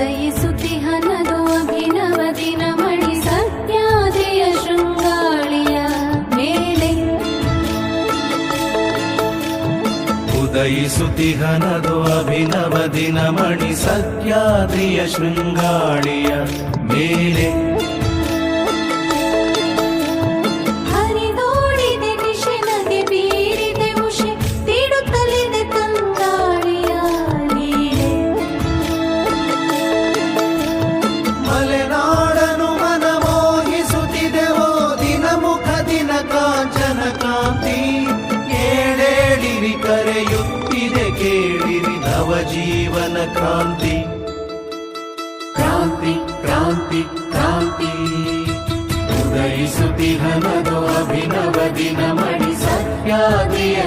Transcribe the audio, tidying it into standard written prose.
ಉದಯಿಸುತ್ತಿಹನದು ಅಭಿನವ ದಿನಮಣಿ ಸತ್ಯಾದ್ರಿಯ ಶೃಂಗಾಳಿಯ ಮೇಲೆ ಉದಯಿಸುತ್ತಿಹನದು ಅಭಿನವ ದಿನಮಣಿ ಸತ್ಯಾದ್ರಿಯ ಶೃಂಗಾಳಿಯ ಮೇಲೆ ಹರಿದೋಡಿದೆ ನಿಶೆ ನಗೆ ಬೀರಿದೆ ಮುಷೆ ತೀಡುತ್ತಲಿದೆ ತಂಗಾಳಿಯ ನೀಡೆ ಮಲೆನಾಡನು ಮನಮೋಹಿಸುತ್ತಿದೆವೋ ದಿನ ಮುಖ ದಿನ ಕಾಂಚನ ಕಾಂತಿ ಏಳೇಳಿರಿ ಕರೆಯುತ್ತಿದೆ ಕೇಳಿರಿ ನವಜೀವನ ಕ್ರಾಂತಿ ಕ್ರಾಂತಿ ಕ್ರಾಂತಿ ಕ್ರಾಂತಿ ಉದಯಿಸುತ್ತಿಹನದು ಅಭಿನವ ದಿನಮಣಿ ಸತ್ಯಾದ್ರಿಯ